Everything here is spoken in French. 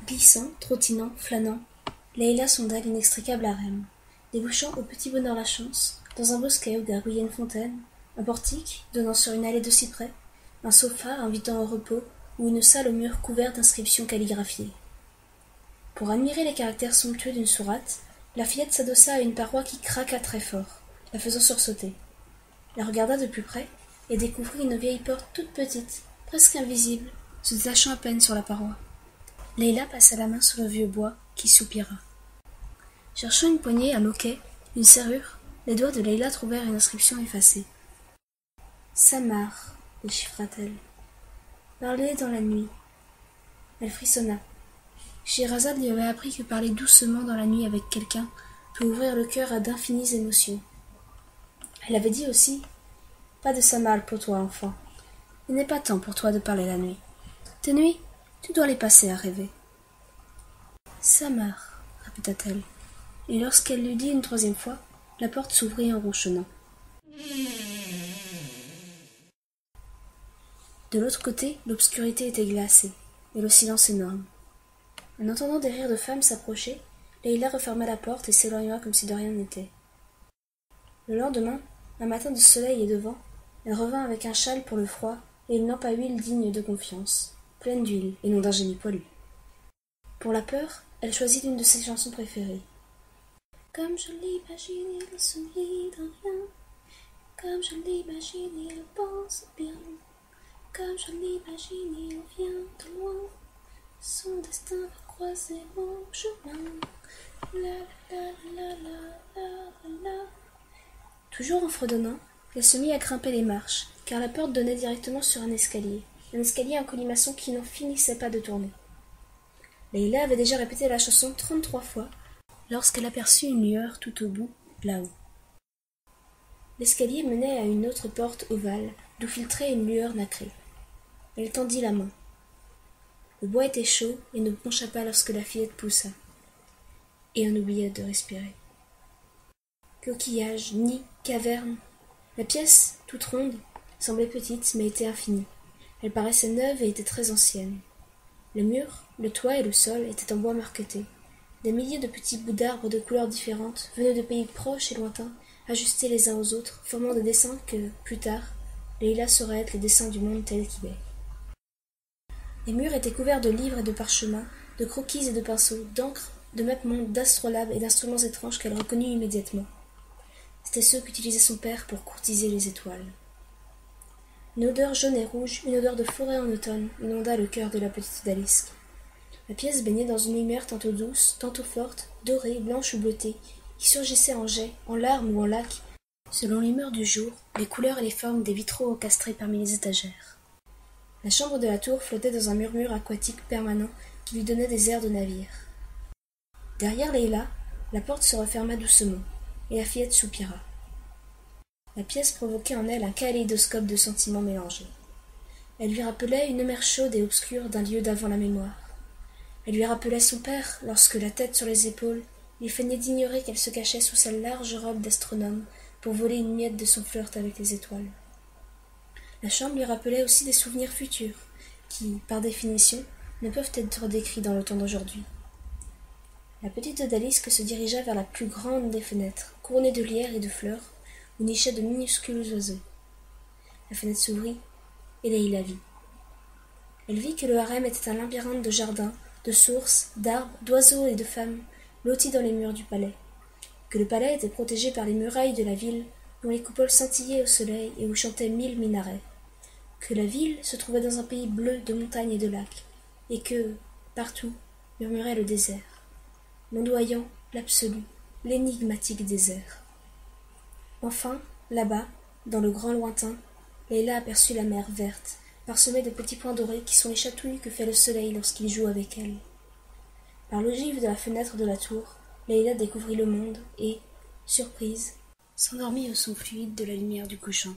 Glissant, trottinant, flânant, Leïla sonda l'inextricable harem, débouchant au petit bonheur la chance, dans un bosquet où gargouillait une fontaine, un portique donnant sur une allée de cyprès, un sofa invitant au repos ou une salle aux murs couverts d'inscriptions calligraphiées. Pour admirer les caractères somptueux d'une sourate, la fillette s'adossa à une paroi qui craqua très fort, la faisant sursauter. Elle regarda de plus près et découvrit une vieille porte toute petite, presque invisible, se détachant à peine sur la paroi. Leïla passa la main sur le vieux bois, qui soupira. Cherchant une poignée, un loquet, une serrure, les doigts de Leïla trouvèrent une inscription effacée. « Samar » déchiffra-t-elle. « Parler dans la nuit. » Elle frissonna. Scheherazade lui avait appris que parler doucement dans la nuit avec quelqu'un peut ouvrir le cœur à d'infinies émotions. Elle avait dit aussi « Pas de Samar pour toi, enfant. Il n'est pas temps pour toi de parler la nuit. Tes nuits, tu dois les passer à rêver. » Samar, répéta-t-elle, et lorsqu'elle l'eut dit une troisième fois, la porte s'ouvrit en ronchonnant. De l'autre côté, l'obscurité était glacée, et le silence énorme. En entendant des rires de femmes s'approcher, Leïla referma la porte et s'éloigna comme si de rien n'était. Le lendemain, un matin de soleil et de vent, elle revint avec un châle pour le froid et une lampe à huile digne de confiance, pleine d'huile et non d'un génie poilu. Pour la peur, elle choisit l'une de ses chansons préférées. Comme je l'imagine, il se lit d'un rien. Comme je l'imagine, il pense bien. Comme je l'imagine, il vient de loin. Son destin va croiser mon chemin. La la la la la la la. Toujours en fredonnant, elle se mit à grimper les marches, car la porte donnait directement sur un escalier en colimaçon qui n'en finissait pas de tourner. Leïla avait déjà répété la chanson 33 fois, lorsqu'elle aperçut une lueur tout au bout, là-haut. L'escalier menait à une autre porte ovale, d'où filtrait une lueur nacrée. Elle tendit la main. Le bois était chaud et ne broncha pas lorsque la fillette poussa. Et on oublia de respirer. Coquillages, nids, cavernes. La pièce, toute ronde, semblait petite mais était infinie. Elle paraissait neuve et était très ancienne. Les murs, le toit et le sol étaient en bois marqueté. Des milliers de petits bouts d'arbres de couleurs différentes venaient de pays proches et lointains, ajustés les uns aux autres, formant des dessins que, plus tard, Leïla saurait être les dessins du monde tel qu'il est. Les murs étaient couverts de livres et de parchemins, de croquis et de pinceaux, d'encre, de mappemondes, d'astrolabes et d'instruments étranges qu'elle reconnut immédiatement. C'étaient ceux qu'utilisait son père pour courtiser les étoiles. Une odeur jaune et rouge, une odeur de forêt en automne, inonda le cœur de la petite Odalisque. La pièce baignait dans une lumière tantôt douce, tantôt forte, dorée, blanche ou bleutée, qui surgissait en jets, en larmes ou en lacs, selon l'humeur du jour, les couleurs et les formes des vitraux encastrés parmi les étagères. La chambre de la tour flottait dans un murmure aquatique permanent qui lui donnait des airs de navire. Derrière Leïla, la porte se referma doucement, et la fillette soupira. La pièce provoquait en elle un kaléidoscope de sentiments mélangés. Elle lui rappelait une mer chaude et obscure d'un lieu d'avant la mémoire. Elle lui rappelait son père, lorsque, la tête sur les épaules, il feignait d'ignorer qu'elle se cachait sous sa large robe d'astronome pour voler une miette de son flirt avec les étoiles. La chambre lui rappelait aussi des souvenirs futurs, qui, par définition, ne peuvent être décrits dans le temps d'aujourd'hui. La petite Odalisque se dirigea vers la plus grande des fenêtres, couronnée de lierre et de fleurs, où nichaient de minuscules oiseaux. La fenêtre s'ouvrit, et Leïla vit. Elle vit que le harem était un labyrinthe de jardins, de sources, d'arbres, d'oiseaux et de femmes, lotis dans les murs du palais, que le palais était protégé par les murailles de la ville, dont les coupoles scintillaient au soleil et où chantaient 1000 minarets, que la ville se trouvait dans un pays bleu de montagnes et de lacs, et que, partout, murmurait le désert, l'ondoyant, l'absolu, l'énigmatique désert. Enfin, là-bas, dans le grand lointain, Leïla aperçut la mer verte, parsemée de petits points dorés qui sont les chatouilles que fait le soleil lorsqu'il joue avec elle. Par l'ogive de la fenêtre de la tour, Leïla découvrit le monde et, surprise, s'endormit au son fluide de la lumière du couchant.